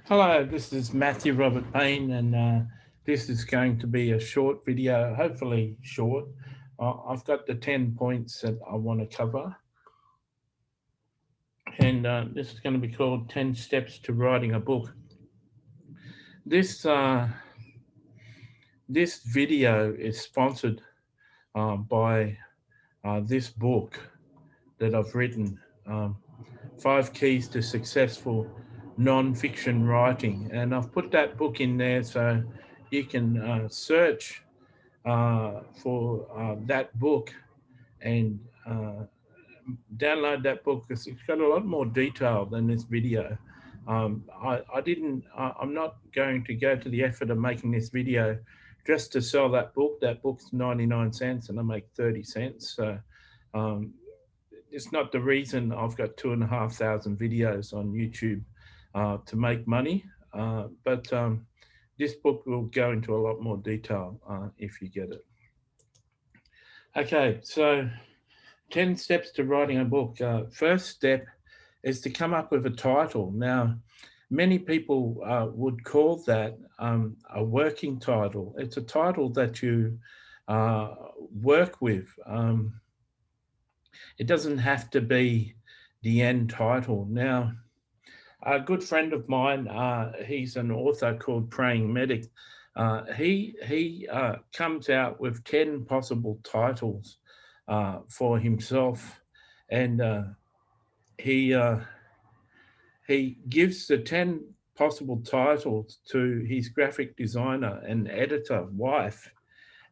Hello, this is Matthew Robert Payne, and this is going to be a short video, hopefully short. I've got the 10 points that I want to cover, and this is going to be called 10 Steps to Writing a Book. This, uh, this video is sponsored by this book that I've written, 5 Keys to Successful Non-Fiction Writing. And I've put that book in there so you can search for that book and download that book because it's got a lot more detail than this video. I'm not going to go to the effort of making this video just to sell that book. That book's 99 cents and I make 30 cents. So um, it's not the reason I've got 2,500 videos on YouTube to make money. But this book will go into a lot more detail if you get it. Okay, so 10 steps to writing a book. First step is to come up with a title. Now, many people would call that a working title. It's a title that you work with. It doesn't have to be the end title. Now, a good friend of mine, he's an author called Praying Medic. He comes out with 10 possible titles for himself, and he he gives the 10 possible titles to his graphic designer and editor wife,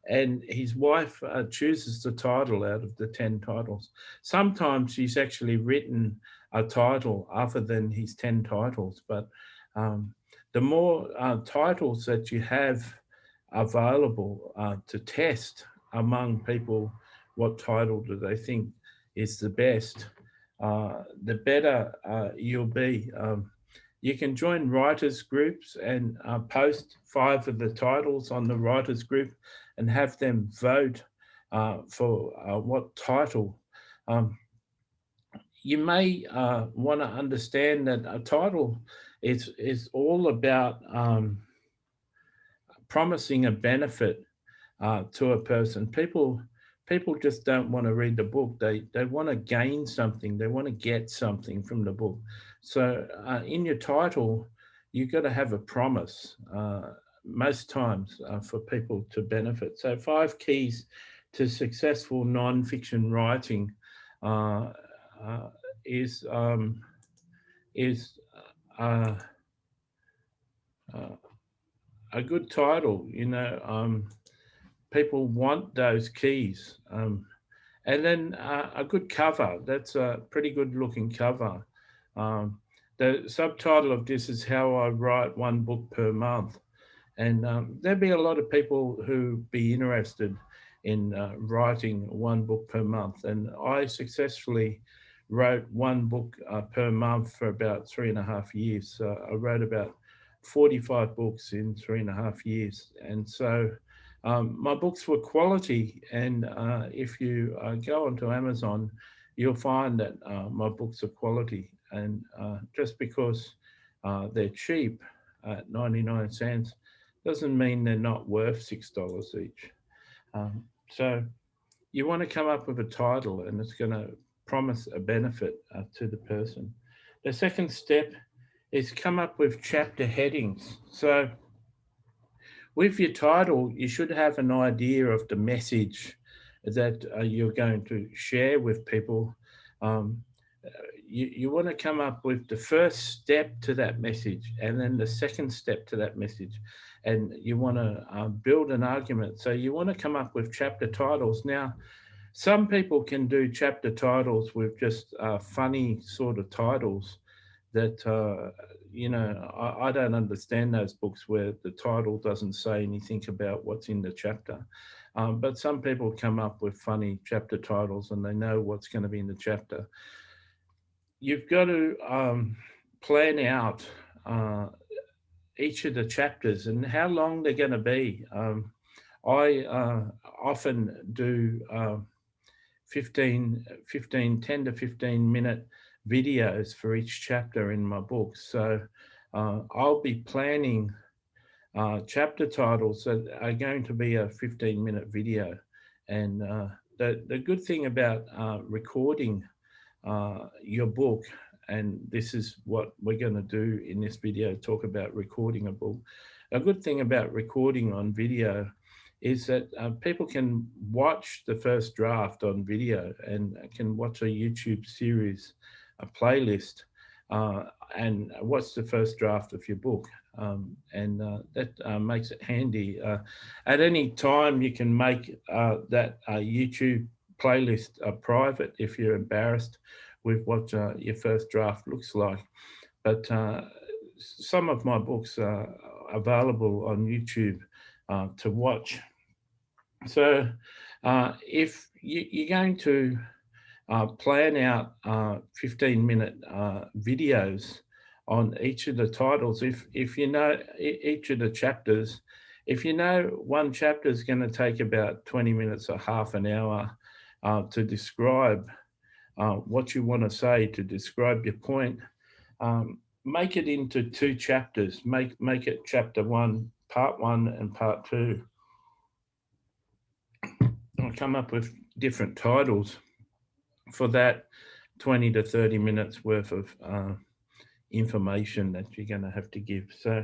and his wife chooses the title out of the 10 titles. Sometimes she's actually written a title other than his 10 titles, but the more titles that you have available to test among people, what title do they think is the best, the better you'll be. You can join writers groups and post 5 of the titles on the writers group and have them vote for what title. You may want to understand that a title is all about promising a benefit to a person. People just don't want to read the book. They want to gain something. They want to get something from the book. So in your title, you've got to have a promise most times for people to benefit. So 5 keys to successful non-fiction writing uh, is uh, uh, a good title. People want those keys. And then a good cover. That's a pretty good looking cover. The subtitle of this is How I Write One Book Per Month. And there'd be a lot of people who be interested in writing one book per month. And I successfully wrote one book per month for about 3.5 years. I wrote about 45 books in 3.5 years. And so my books were quality. And if you go onto Amazon, you'll find that my books are quality. And just because they're cheap at 99 cents doesn't mean they're not worth $6 each. So you want to come up with a title and it's going to promise a benefit to the person. The second step is come up with chapter headings. So with your title, you should have an idea of the message that you're going to share with people. Um, you want to come up with the first step to that message and then the second step to that message. And you want to build an argument. So you want to come up with chapter titles. Now, some people can do chapter titles with just funny sort of titles that, I don't understand those books where the title doesn't say anything about what's in the chapter. But some people come up with funny chapter titles and they know what's going to be in the chapter. You've got to plan out each of the chapters and how long they're going to be. I often do 10 to 15 minute videos for each chapter in my book. So I'll be planning chapter titles that are going to be a 15-minute video. And the good thing about recording your book, and this is what we're going to do in this video, talk about recording a book. A good thing about recording on video is that people can watch the first draft on video and can watch a YouTube series, a playlist, and watch the first draft of your book. And that makes it handy. At any time, you can make that YouTube playlist private if you're embarrassed with what your first draft looks like. But some of my books are available on YouTube to watch. So if you're going to plan out 15-minute videos on each of the titles, if you know each of the chapters, if you know one chapter is going to take about 20 minutes or half an hour to describe what you want to say, to describe your point, make it into 2 chapters. Make it chapter 1, part 1 and part 2. I'll come up with different titles for that 20 to 30 minutes worth of information that you're going to have to give. So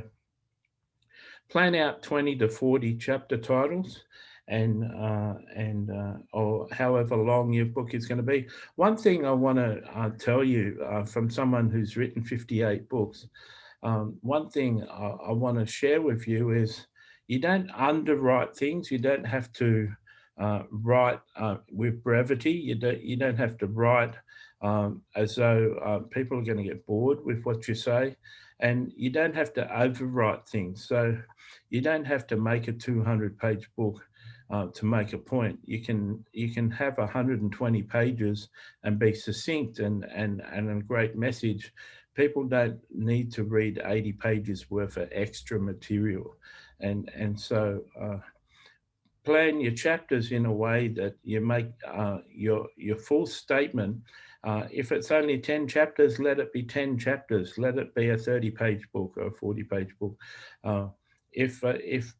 plan out 20 to 40 chapter titles or however long your book is going to be. One thing I want to tell you from someone who's written 58 books, one thing I want to share with you is you don't underwrite things. You don't have to write with brevity. You don't have to write as though people are going to get bored with what you say, and you don't have to overwrite things. So you don't have to make a 200-page book to make a point. You can have 120 pages and be succinct and a great message. People don't need to read 80 pages worth of extra material, and so plan your chapters in a way that you make your full statement. If it's only 10 chapters, let it be 10 chapters. Let it be a 30-page book or a 40-page book. If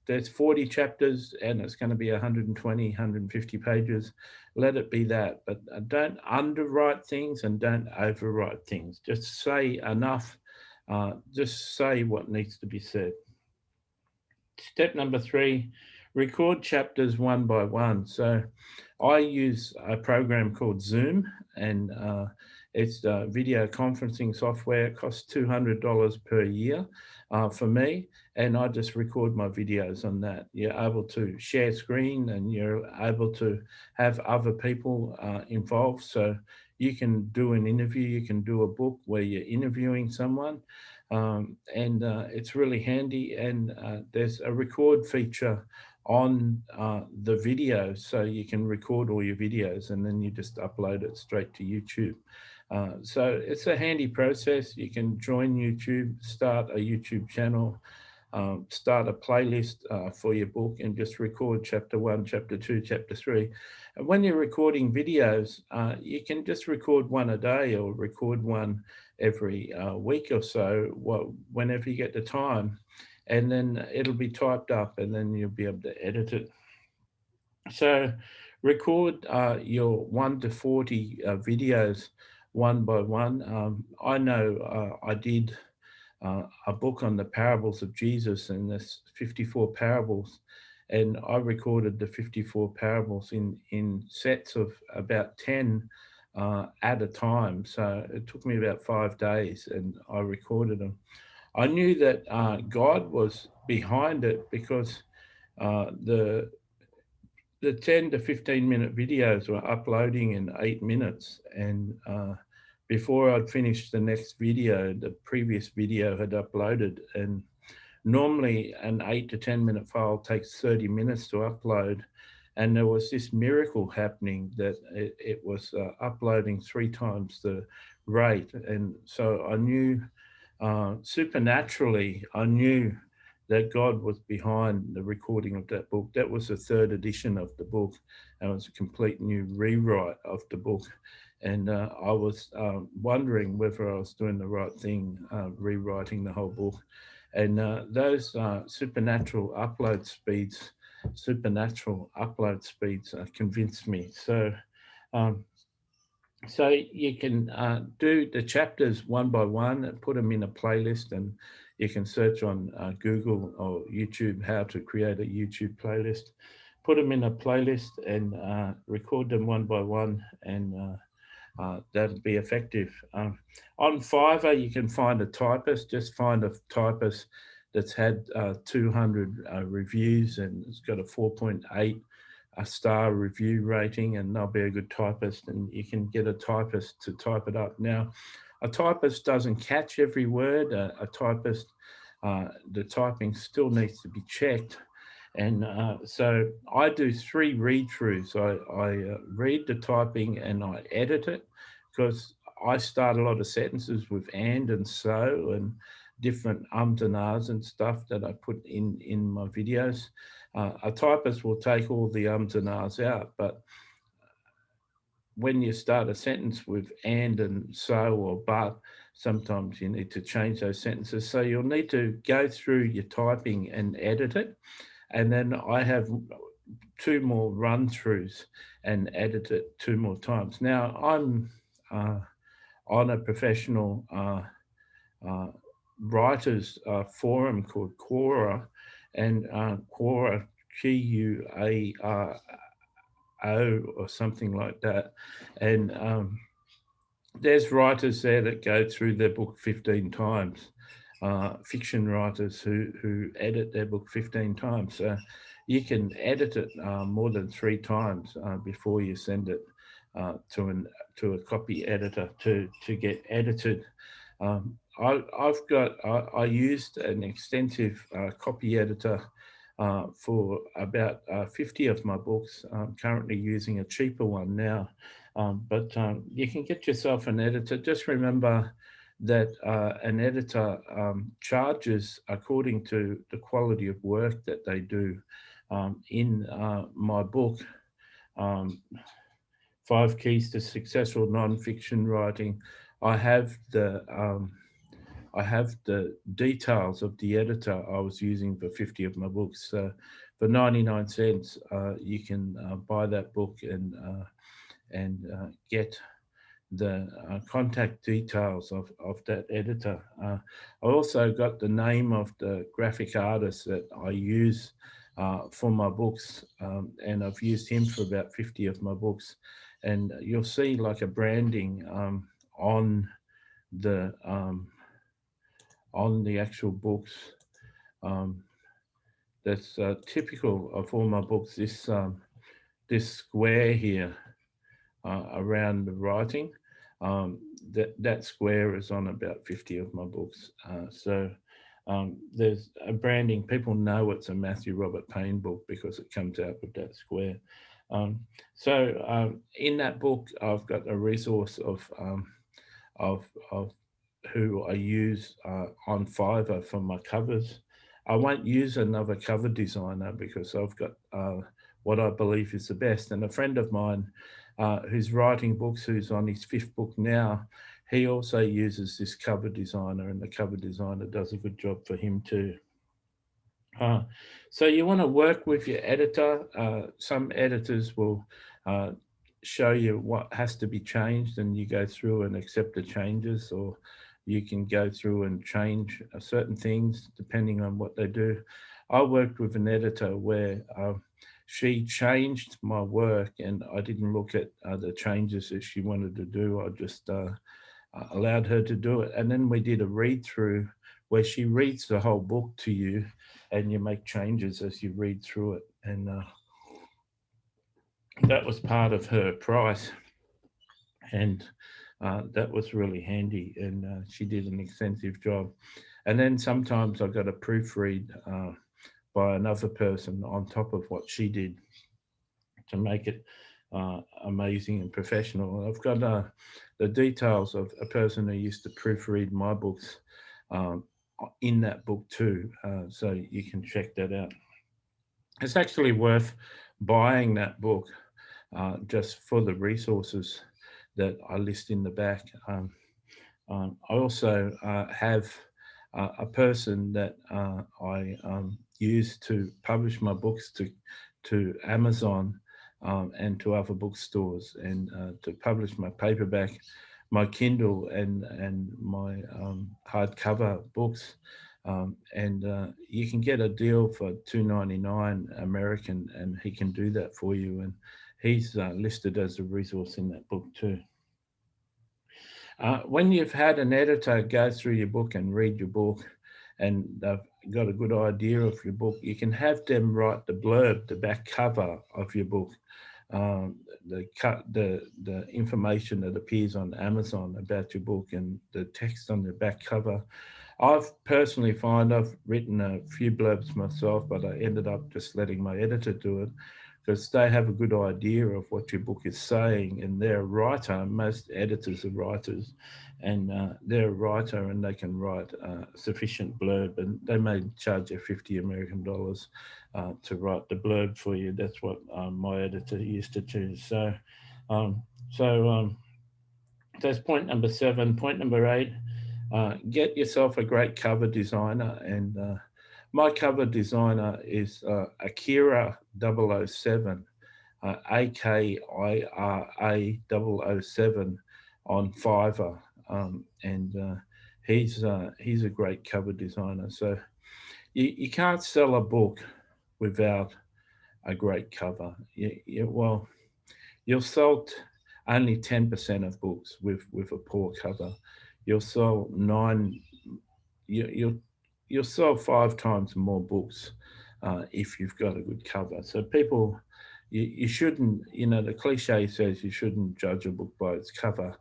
there's 40 chapters and it's going to be 120, 150 pages, let it be that. But don't underwrite things and don't overwrite things. Just say enough. Just say what needs to be said. Step number 3, record chapters one by one. So I use a program called Zoom, and it's video conferencing software. It costs $200 per year for me, and I just record my videos on that. You're able to share screen and you're able to have other people involved. So you can do an interview, you can do a book where you're interviewing someone. It's really handy, and there's a record feature on the video, so you can record all your videos and then you just upload it straight to YouTube. So it's a handy process. You can join YouTube, start a YouTube channel, start a playlist for your book, and just record chapter 1, chapter 2, chapter 3. And when you're recording videos, you can just record one a day or record one every week or so, whenever you get the time, and then it'll be typed up and then you'll be able to edit it. So record your 1 to 40 videos one by one. I know I did a book on the parables of Jesus, and there's 54 parables, and I recorded the 54 parables in sets of about 10 at a time. So it took me about 5 days and I recorded them. I knew that God was behind it because the 10 to 15-minute videos were uploading in 8 minutes, and before I'd finished the next video, the previous video had uploaded. And normally an 8 to 10-minute file takes 30 minutes to upload, and there was this miracle happening that it was uploading 3 times the rate. And so I knew supernaturally, I knew that God was behind the recording of that book. That was the 3rd edition of the book, and it was a complete new rewrite of the book. And I was wondering whether I was doing the right thing, rewriting the whole book. And those supernatural upload speeds convinced me. Um, so you can do the chapters one by one and put them in a playlist, and you can search on Google or YouTube how to create a YouTube playlist. Put them in a playlist and record them one by one, and that'll be effective. On Fiverr, you can find a typist. Just find a typist that's had 200 reviews and it's got a 4.8 a star review rating, and they'll be a good typist, and you can get a typist to type it up. Now, a typist doesn't catch every word. A typist, the typing still needs to be checked. And so I do 3 read-throughs. I read the typing and I edit it, because I start a lot of sentences with and so and different ums and ahs and stuff that I put in my videos. A typist will take all the ums and ahs out, but when you start a sentence with and so or but, sometimes you need to change those sentences. So you'll need to go through your typing and edit it. And then I have 2 more run-throughs and edit it 2 more times. Now, I'm on a professional uh, writers forum called Quora, and Quora, Quaro or something like that. And there's writers there that go through their book 15 times, fiction writers who edit their book 15 times. So you can edit it more than 3 times before you send it to a copy editor to get edited. I used an extensive copy editor for about 50 of my books. I'm currently using a cheaper one now, but you can get yourself an editor. Just remember that an editor charges according to the quality of work that they do. In my book, um, 5 Keys to Successful Nonfiction Writing, I have the details of the editor I was using for 50 of my books. So for 99 cents, you can buy that book and get the contact details of that editor. I also got the name of the graphic artist that I use for my books, and I've used him for about 50 of my books. And you'll see like a branding on the actual books that's typical of all my books. This square here around the writing, that square is on about 50 of my books. So there's a branding. People know it's a Matthew Robert Payne book because it comes out with that square. So in that book, I've got a resource of who I use on Fiverr for my covers. I won't use another cover designer because I've got what I believe is the best. And a friend of mine who's writing books, who's on his 5th book now, he also uses this cover designer, and the cover designer does a good job for him too. So you want to work with your editor. Some editors will show you what has to be changed, and you go through and accept the changes, or you can go through and change certain things depending on what they do. I worked with an editor where she changed my work, and I didn't look at the changes that she wanted to do. I just allowed her to do it. And then we did a read through where she reads the whole book to you, and you make changes as you read through it. And that was part of her price. And that was really handy, and she did an extensive job. And then sometimes I got a proofread by another person on top of what she did to make it amazing and professional. I've got the details of a person who used to proofread my books in that book too, so you can check that out. It's actually worth buying that book just for the resources that I list in the back. I also have a person that I use to publish my books to Amazon and to other bookstores, and to publish my paperback, my Kindle, and my hardcover books. And you can get a deal for $2.99 American, and he can do that for you. And he's listed as a resource in that book too. When you've had an editor go through your book and read your book, and they've got a good idea of your book, you can have them write the blurb, the back cover of your book, the information that appears on Amazon about your book, and the text on the back cover. I've personally find I've written a few blurbs myself, but I ended up just letting my editor do it, because they have a good idea of what your book is saying, and they're a writer. Most editors are writers, and they're a writer, and they can write sufficient blurb, and they may charge you $50 American to write the blurb for you. That's what my editor used to choose. So that's point number 7. Point number 8, get yourself a great cover designer. And my cover designer is Akira 007, AKIRA 007 on Fiverr. And he's a great cover designer. So you can't sell a book without a great cover. You'll sell only 10% of books with a poor cover. You'll sell you'll sell 5 times more books if you've got a good cover. So people, you shouldn't, the cliche says you shouldn't judge a book by its cover,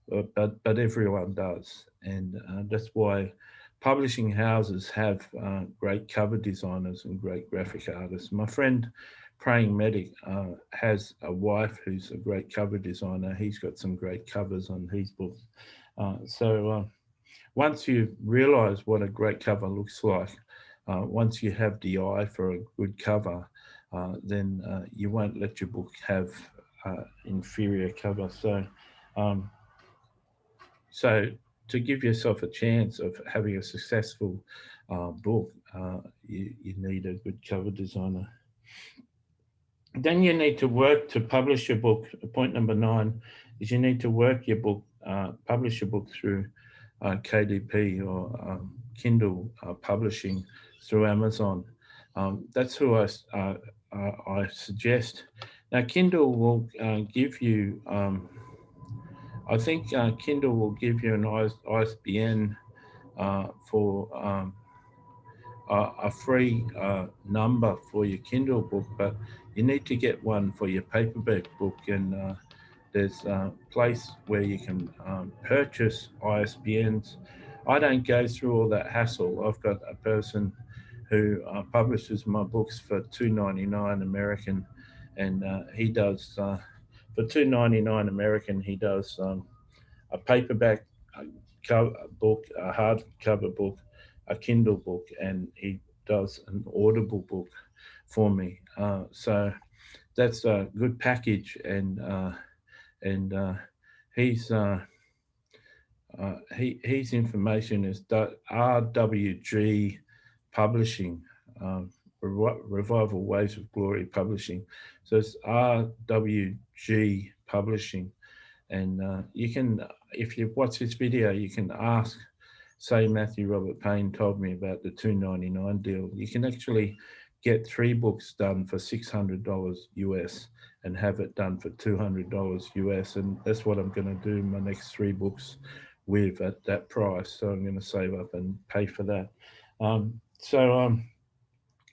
but everyone does. And that's why publishing houses have great cover designers and great graphic artists. My friend Praying Medic has a wife who's a great cover designer. He's got some great covers on his books. Once you realize what a great cover looks like, once you have the eye for a good cover, then you won't let your book have inferior cover. So to give yourself a chance of having a successful book, you need a good cover designer. Then you need to work to publish your book. Point number 9 is you need to work your book, publish your book through KDP or Kindle publishing through Amazon. That's who I suggest. Now, Kindle will give you, I think Kindle will give you an ISBN for a free number for your Kindle book, but you need to get one for your paperback book. And there's a place where you can purchase ISBNs. I don't go through all that hassle. I've got a person who publishes my books for $2.99 American, and he does, for $2.99 American, he does a paperback book, a hardcover book, a Kindle book, and he does an Audible book for me. So that's a good package, and his information is RWG Publishing, Revival Waves of Glory Publishing. So it's RWG Publishing, and you can, if you watch this video, you can ask, say Matthew Robert Payne told me about the $2.99 deal. You can actually get 3 books done for $600 US and have it done for $200 US. And that's what I'm going to do my next 3 books with at that price. So I'm going to save up and pay for that.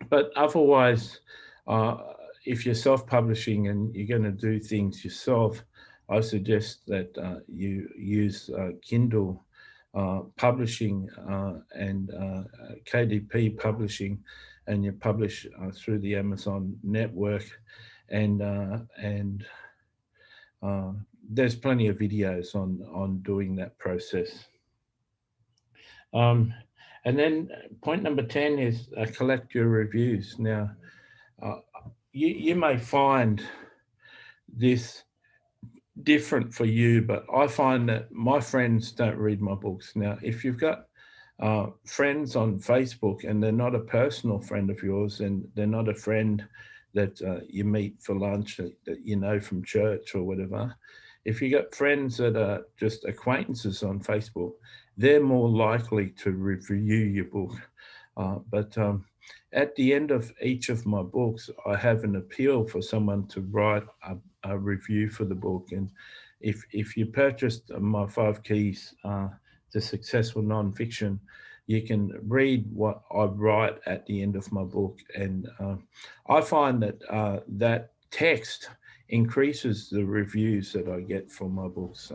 But otherwise, if you're self-publishing and you're going to do things yourself, I suggest that you use Kindle publishing and KDP publishing, and you publish through the Amazon network, and there's plenty of videos on doing that process. And then point number 10 is collect your reviews. Now, you may find this different for you, but I find that my friends don't read my books. Now, if you've got friends on Facebook and they're not a personal friend of yours, and they're not a friend that you meet for lunch that you know from church or whatever, if you got friends that are just acquaintances on Facebook, they're more likely to review your book. But at the end of each of my books, I have an appeal for someone to write a review for the book. And if you purchased my 5 keys to successful nonfiction, you can read what I write at the end of my book. And I find that that text increases the reviews that I get for my books.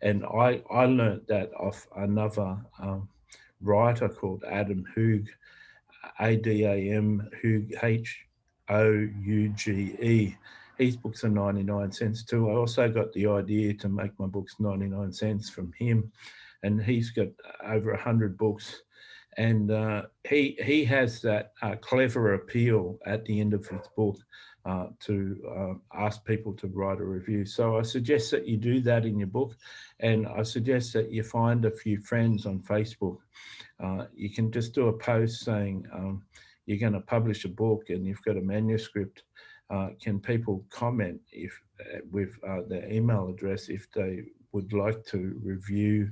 And I learned that off another writer called Adam Houge, Adam Houge, Houge. His books are 99 cents too. I also got the idea to make my books 99 cents from him. And he's got over 100 books. And he has that clever appeal at the end of his book to ask people to write a review. So I suggest that you do that in your book. And I suggest that you find a few friends on Facebook. You can just do a post saying you're going to publish a book and you've got a manuscript. Can people comment if with their email address if they would like to review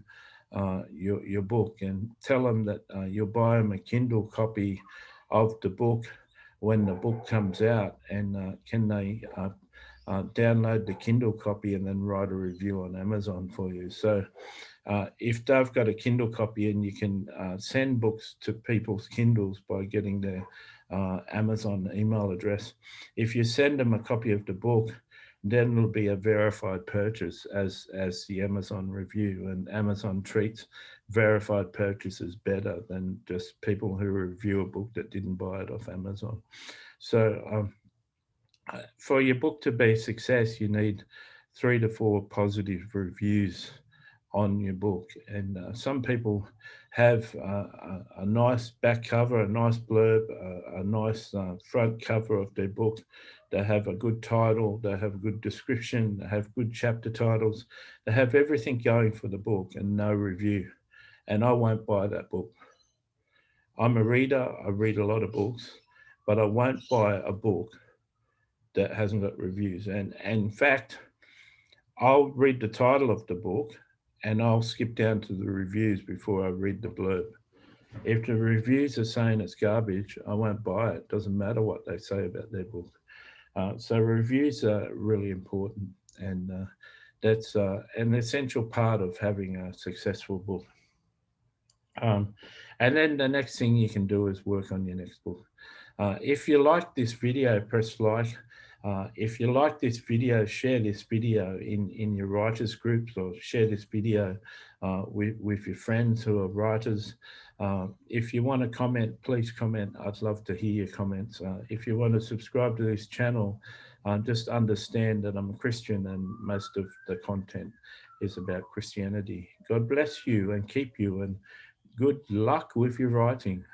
your book, and tell them that you'll buy them a Kindle copy of the book when the book comes out, and can they download the Kindle copy and then write a review on Amazon for you. So if they've got a Kindle copy, and you can send books to people's Kindles by getting their Amazon email address. If you send them a copy of the book, then it'll be a verified purchase as the Amazon review, and Amazon treats verified purchases better than just people who review a book that didn't buy it off Amazon. So for your book to be a success, you need 3 to 4 positive reviews on your book. And some people have a nice back cover, a nice blurb, a nice front cover of their book. They have a good title, they have a good description, they have good chapter titles, they have everything going for the book and no review. And I won't buy that book. I'm a reader, I read a lot of books, but I won't buy a book that hasn't got reviews. And in fact, I'll read the title of the book and I'll skip down to the reviews before I read the blurb. If the reviews are saying it's garbage, I won't buy it. Doesn't matter what they say about their book. So reviews are really important, and that's an essential part of having a successful book. And then the next thing you can do is work on your next book. If you like this video, press like. If you like this video, share this video in your writers groups, or share this video with your friends who are writers. If you want to comment, please comment. I'd love to hear your comments. If you want to subscribe to this channel, just understand that I'm a Christian and most of the content is about Christianity. God bless you and keep you, and good luck with your writing.